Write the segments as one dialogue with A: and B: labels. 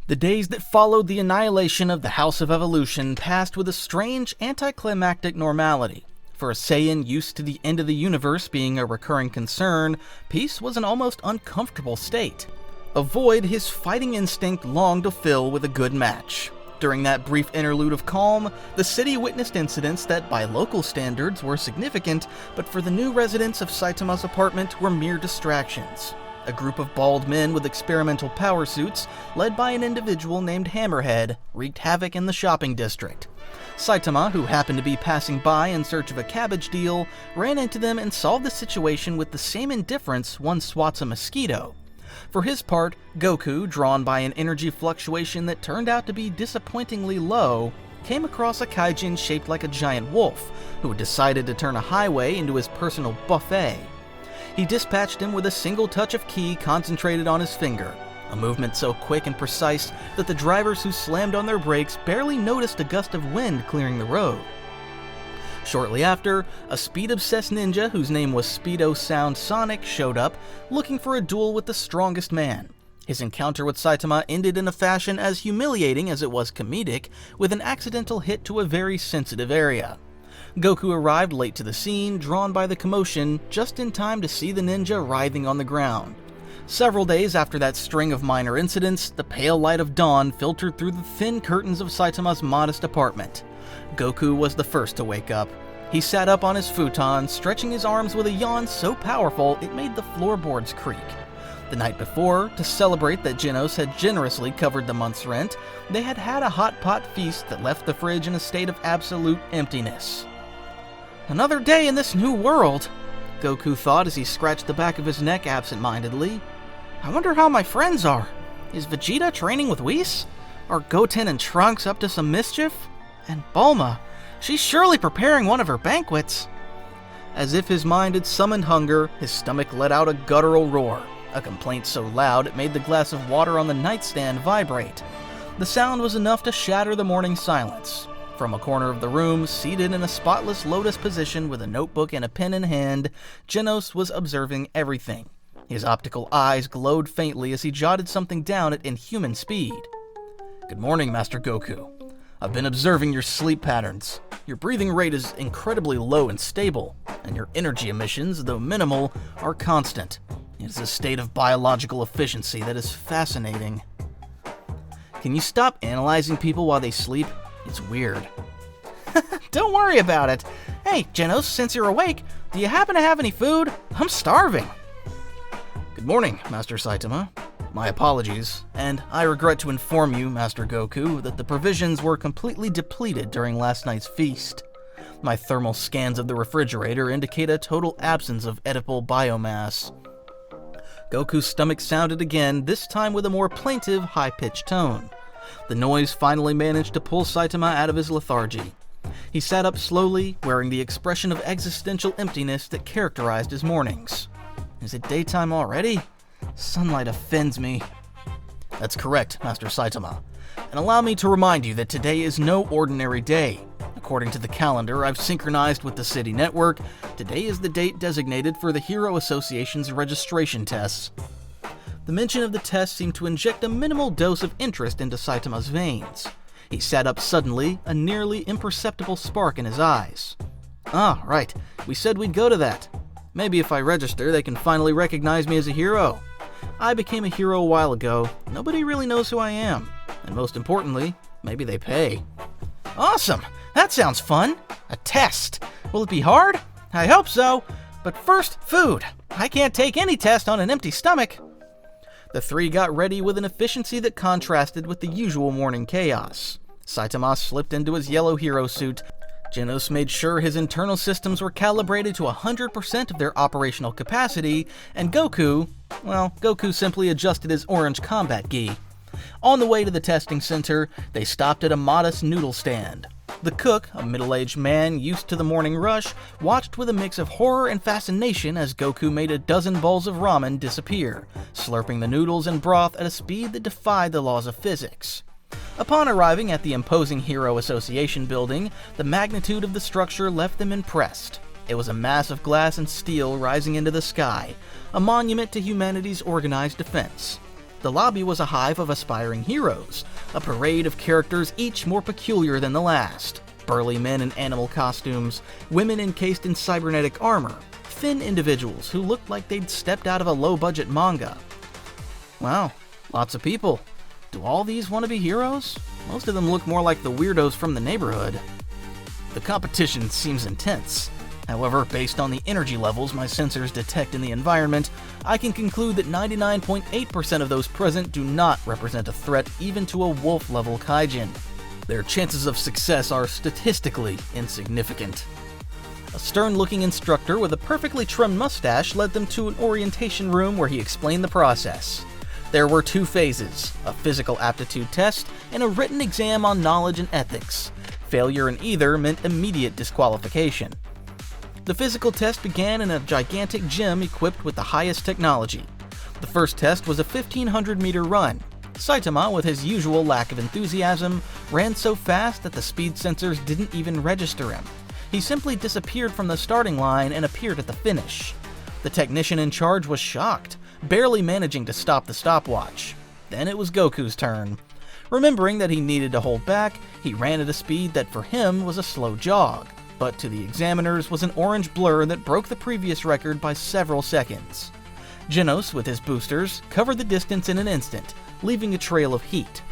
A: The days that followed the annihilation of the House of Evolution passed with a strange, anticlimactic normality. For a Saiyan used to the end of the universe being a recurring concern, peace was an almost uncomfortable state. A void his fighting instinct longed to fill with a good match. During that brief interlude of calm, the city witnessed incidents that by local standards were significant, but for the new residents of Saitama's apartment were mere distractions. A group of bald men with experimental power suits, led by an individual named Hammerhead, wreaked havoc in the shopping district. Saitama, who happened to be passing by in search of a cabbage deal, ran into them and solved the situation with the same indifference one swats a mosquito. For his part, Goku, drawn by an energy fluctuation that turned out to be disappointingly low, came across a kaijin shaped like a giant wolf, who had decided to turn a highway into his personal buffet. He dispatched him with a single touch of ki concentrated on his finger, a movement so quick and precise that the drivers who slammed on their brakes barely noticed a gust of wind clearing the road. Shortly after, a speed-obsessed ninja whose name was Speedo Sound Sonic showed up, looking for a duel with the strongest man. His encounter with Saitama ended in a fashion as humiliating as it was comedic, with an accidental hit to a very sensitive area. Goku arrived late to the scene, drawn by the commotion, just in time to see the ninja writhing on the ground. Several days after that string of minor incidents, the pale light of dawn filtered through the thin curtains of Saitama's modest apartment. Goku was the first to wake up. He sat up on his futon, stretching his arms with a yawn so powerful it made the floorboards creak. The night before, to celebrate that Genos had generously covered the month's rent, they had had a hot pot feast that left the fridge in a state of absolute emptiness. Another day in this new world, Goku thought as he scratched the back of his neck absent-mindedly. I wonder how my friends are. Is Vegeta training with Whis? Are Goten and Trunks up to some mischief? And Bulma, she's surely preparing one of her banquets. As if his mind had summoned hunger, his stomach let out a guttural roar, a complaint so loud it made the glass of water on the nightstand vibrate. The sound was enough to shatter the morning silence. From a corner of the room, seated in a spotless lotus position with a notebook and a pen in hand, Genos was observing everything. His optical eyes glowed faintly as he jotted something down at inhuman speed. Good morning, Master Goku. I've been observing your sleep patterns. Your breathing rate is incredibly low and stable, and your energy emissions, though minimal, are constant. It is a state of biological efficiency that is fascinating. Can you stop analyzing people while they sleep? It's weird. Don't worry about it. Hey, Genos, since you're awake, do you happen to have any food? I'm starving. Good morning, Master Saitama. My apologies, and I regret to inform you, Master Goku, that the provisions were completely depleted during last night's feast. My thermal scans of the refrigerator indicate a total absence of edible biomass. Goku's stomach sounded again, this time with a more plaintive, high-pitched tone. The noise finally managed to pull Saitama out of his lethargy. He sat up slowly, wearing the expression of existential emptiness that characterized his mornings. Is it daytime already? Sunlight offends me. That's correct, Master Saitama. And allow me to remind you that today is no ordinary day. According to the calendar I've synchronized with the city network, today is the date designated for the Hero Association's registration tests. The mention of the test seemed to inject a minimal dose of interest into Saitama's veins. He sat up suddenly, a nearly imperceptible spark in his eyes. Ah, right. We said we'd go to that. Maybe if I register, they can finally recognize me as a hero. I became a hero a while ago. Nobody really knows who I am. And most importantly, maybe they pay. Awesome! That sounds fun! A test! Will it be hard? I hope so. But first, food. I can't take any test on an empty stomach. The three got ready with an efficiency that contrasted with the usual morning chaos. Saitama slipped into his yellow hero suit. Genos made sure his internal systems were calibrated to 100% of their operational capacity, and Goku simply adjusted his orange combat gi. On the way to the testing center, they stopped at a modest noodle stand. The cook, a middle-aged man used to the morning rush, watched with a mix of horror and fascination as Goku made a dozen bowls of ramen disappear, slurping the noodles and broth at a speed that defied the laws of physics. Upon arriving at the imposing Hero Association building, the magnitude of the structure left them impressed. It was a mass of glass and steel rising into the sky, a monument to humanity's organized defense. The lobby was a hive of aspiring heroes, a parade of characters each more peculiar than the last. Burly men in animal costumes, women encased in cybernetic armor, thin individuals who looked like they'd stepped out of a low-budget manga. Wow, lots of people. Do all these want to be heroes? Most of them look more like the weirdos from the neighborhood. The competition seems intense. However, based on the energy levels my sensors detect in the environment, I can conclude that 99.8% of those present do not represent a threat even to a wolf-level kaijin. Their chances of success are statistically insignificant. A stern-looking instructor with a perfectly trimmed mustache led them to an orientation room where he explained the process. There were 2 phases, a physical aptitude test and a written exam on knowledge and ethics. Failure in either meant immediate disqualification. The physical test began in a gigantic gym equipped with the highest technology. The first test was a 1,500-meter run. Saitama, with his usual lack of enthusiasm, ran so fast that the speed sensors didn't even register him. He simply disappeared from the starting line and appeared at the finish. The technician in charge was shocked, barely managing to stop the stopwatch. Then it was Goku's turn. Remembering that he needed to hold back, he ran at a speed that for him was a slow jog, but to the examiners was an orange blur that broke the previous record by several seconds. Genos, with his boosters, covered the distance in an instant, leaving a trail of heat.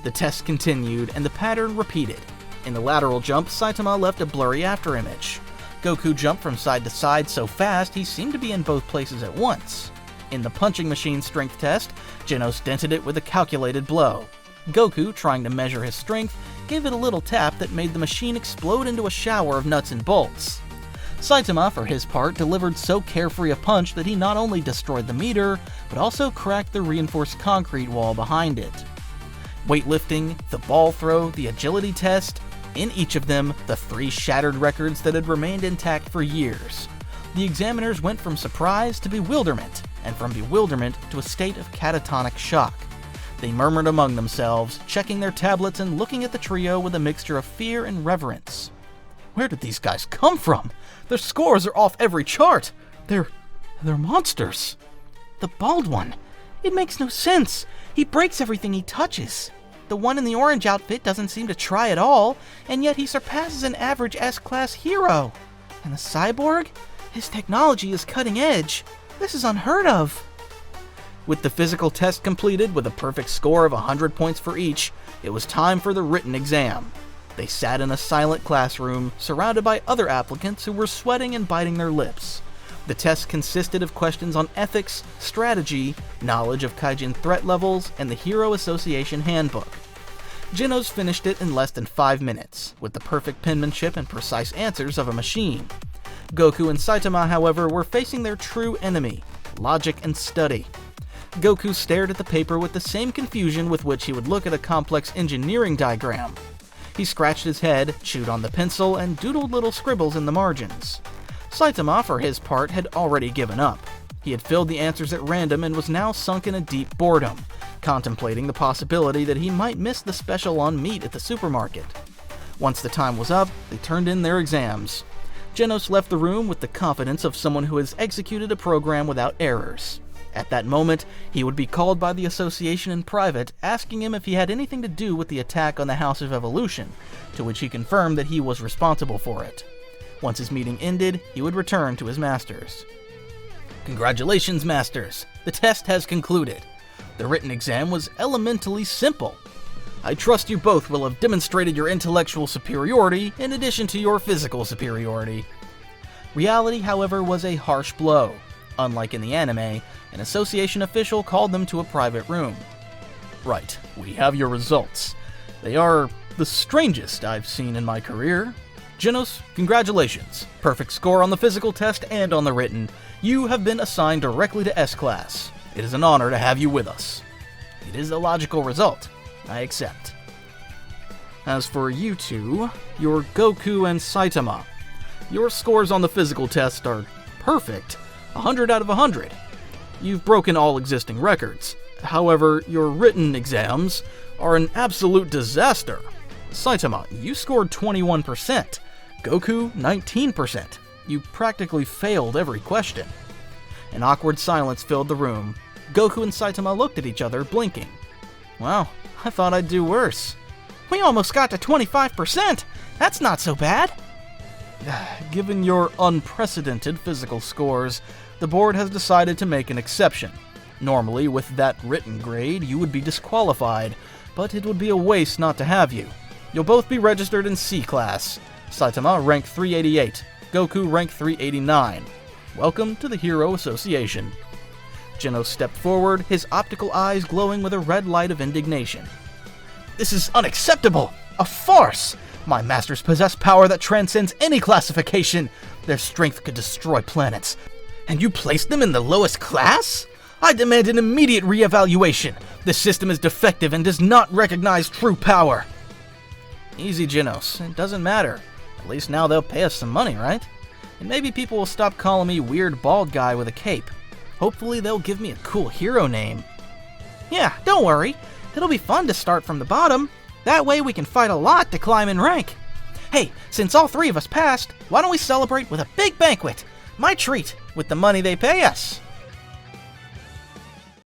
A: The test continued, and the pattern repeated. In the lateral jump, Saitama left a blurry afterimage. Goku jumped from side to side so fast he seemed to be in both places at once. In the punching machine strength test, Genos dented it with a calculated blow. Goku, trying to measure his strength, gave it a little tap that made the machine explode into a shower of nuts and bolts. Saitama, for his part, delivered so carefree a punch that he not only destroyed the meter, but also cracked the reinforced concrete wall behind it. Weightlifting, the ball throw, the agility test, in each of them, the 3 shattered records that had remained intact for years. The examiners went from surprise to bewilderment, and from bewilderment to a state of catatonic shock. They murmured among themselves, checking their tablets and looking at the trio with a mixture of fear and reverence. Where did these guys come from? Their scores are off every chart! They're monsters! The bald one. It makes no sense. He breaks everything he touches. The one in the orange outfit doesn't seem to try at all, and yet he surpasses an average S-class hero. And the cyborg? His technology is cutting edge. This is unheard of. With the physical test completed with a perfect score of 100 points for each, it was time for the written exam. They sat in a silent classroom, surrounded by other applicants who were sweating and biting their lips. The test consisted of questions on ethics, strategy, knowledge of kaijin threat levels, and the Hero Association Handbook. Genos finished it in less than 5 minutes, with the perfect penmanship and precise answers of a machine. Goku and Saitama, however, were facing their true enemy, logic and study. Goku stared at the paper with the same confusion with which he would look at a complex engineering diagram. He scratched his head, chewed on the pencil, and doodled little scribbles in the margins. Saitama, for his part, had already given up. He had filled the answers at random and was now sunk in a deep boredom, contemplating the possibility that he might miss the special on meat at the supermarket. Once the time was up, they turned in their exams. Genos left the room with the confidence of someone who has executed a program without errors. At that moment, he would be called by the association in private, asking him if he had anything to do with the attack on the House of Evolution, to which he confirmed that he was responsible for it. Once his meeting ended, he would return to his masters. Congratulations, masters! The test has concluded. The written exam was elementally simple. I trust you both will have demonstrated your intellectual superiority in addition to your physical superiority. Reality, however, was a harsh blow. Unlike in the anime, an association official called them to a private room. Right, we have your results. They are the strangest I've seen in my career. Genos, congratulations. Perfect score on the physical test and on the written. You have been assigned directly to S-Class. It is an honor to have you with us. It is a logical result. I accept. As for you two, you're Goku and Saitama. Your scores on the physical test are perfect. 100 out of 100. You've broken all existing records. However, your written exams are an absolute disaster. Saitama, you scored 21%. Goku, 19%. You practically failed every question. An awkward silence filled the room. Goku and Saitama looked at each other, blinking. Wow, I thought I'd do worse. We almost got to 25%! That's not so bad! Given your unprecedented physical scores, the board has decided to make an exception. Normally, with that written grade, you would be disqualified, but it would be a waste not to have you. You'll both be registered in C class. Saitama, rank 388. Goku, rank 389. Welcome to the Hero Association. Genos stepped forward, his optical eyes glowing with a red light of indignation. This is unacceptable! A farce! My masters possess power that transcends any classification. Their strength could destroy planets. And you placed them in the lowest class? I demand an immediate re-evaluation. This system is defective and does not recognize true power. Easy, Genos. It doesn't matter. At least now they'll pay us some money, right? And maybe people will stop calling me weird bald guy with a cape. Hopefully they'll give me a cool hero name. Yeah, don't worry. It'll be fun to start from the bottom. That way we can fight a lot to climb in rank. Hey, since all three of us passed, why don't we celebrate with a big banquet? My treat, with the money they pay us.